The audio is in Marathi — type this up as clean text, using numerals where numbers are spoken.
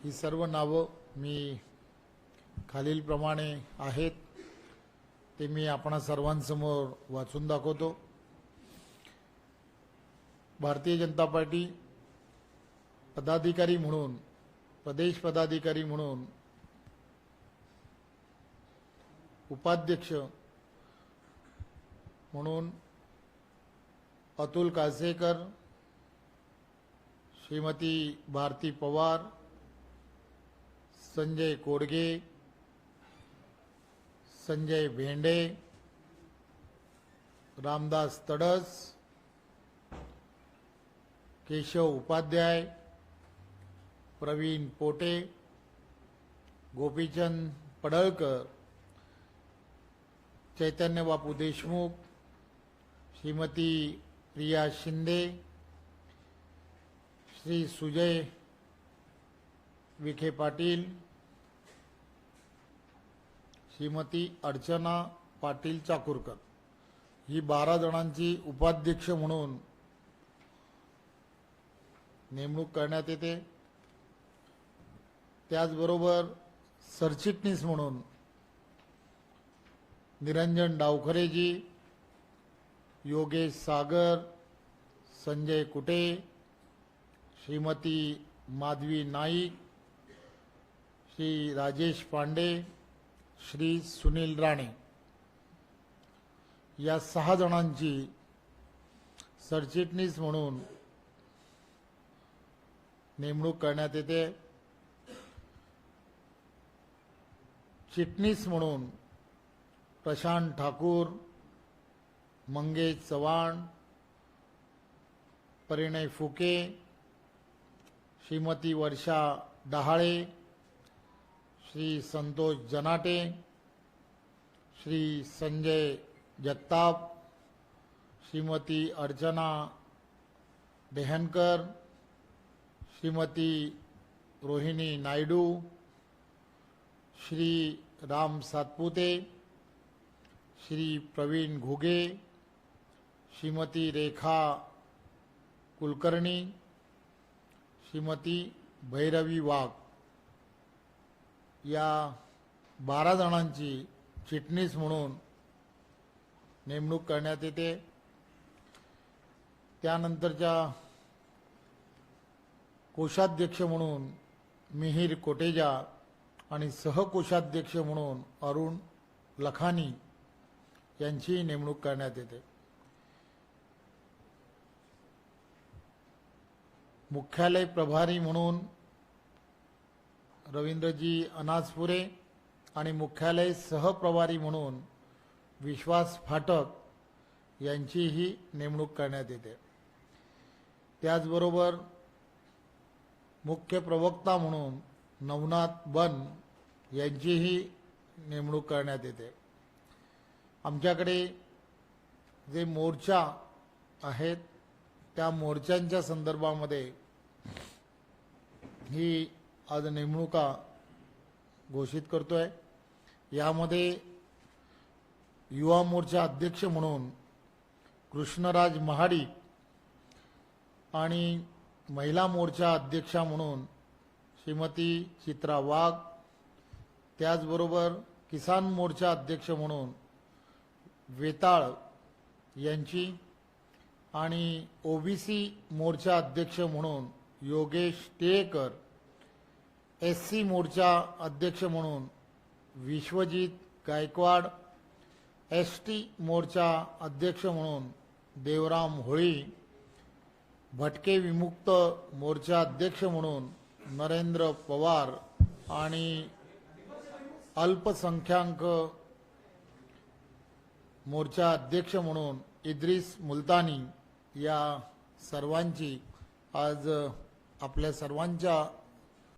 ही सर्व नावं मी खालीलप्रमाणे आहेत ते मी आपणा सर्वांसमोर वाचून दाखवतो। भारतीय जनता पार्टी पदाधिकारी म्हणून प्रदेश पदाधिकारी म्हणून उपाध्यक्ष म्हणून अतुल कासेकर, श्रीमती भारती पवार, संजय कोडगे, संजय भेंडे, रामदास तडस, केशव उपाध्याय, प्रवीण पोटे, गोपीचंद पडळकर, चैतन्य बापू देशमुख, श्रीमती प्रिया शिंदे, श्री सुजय विखे पाटील, श्रीमती अर्चना पाटील चाकूरकर ही 12 जणांची उपाध्यक्ष म्हणून नेमणूक करण्यात येते। त्याचबरोबर सरचिटणीस म्हणून निरंजन डावखरेजी, योगेश सागर, संजय कुटे, श्रीमती माधवी नाईक, श्री राजेश पांडे, श्री सुनील राणे या 6 जणांची सरचिटणीस म्हणून नेमणूक करण्यात येते। चिटणीस म्हणून प्रशांत ठाकूर, मंगेश चव्हाण, परिणय फुके, श्रीमती वर्षा डहाळे, श्री संतोष जनाटे, श्री संजय जगताप, श्रीमती अर्चना देहनकर, श्रीमती रोहिणी नायडू, श्री राम सातपुते, श्री प्रवीण घुगे, श्रीमती रेखा कुलकर्णी, श्रीमती भैरवी वाघ या 12 जणांची चिटणीस म्हणून नेमणूक करण्यात येते। त्यानंतरच्या कोषाध्यक्ष म्हणून मिहिर कोटेजा आणि सहकोषाध्यक्ष म्हणून अरुण लखानी यांची नेमणूक करण्यात येते। मुख्यालय प्रभारी म्हणून रवींद्रजी अनासपुरे आणि मुख्यालय सहप्रभारी म्हणून विश्वास फाटक यांचीही नेमणूक करण्यात येते। त्याचबरोबर मुख्य प्रवक्ता म्हणून नवनाथ बन यांचीही नेमणूक करण्यात येते। आमच्याकडे जे मोर्चा आहेत त्या मोर्चांच्या संदर्भामध्ये ही आज नेमणुका घोषित करतोय। यामध्ये युवा मोर्चा अध्यक्ष म्हणून कृष्णराज महाडिक आणि महिला मोर्चा अध्यक्षा म्हणून श्रीमती चित्रा वाघ, त्याचबरोबर किसान मोर्चा अध्यक्ष म्हणून वेताळ यांची आणि ओबीसी मोर्चा अध्यक्ष म्हणून योगेश टिळेकर, एससी मोर्चा अध्यक्ष म्हणून विश्वजित गायकवाड, एसटी मोर्चा अध्यक्ष म्हणून देवराम होळी, भटके विमुक्त मोर्चा अध्यक्ष म्हणून नरेंद्र पवार आणि अल्पसंख्याक मोर्चा अध्यक्ष म्हणून इद्रिस मुल्तानी या सर्वांची आज आपल्या सर्वांच्या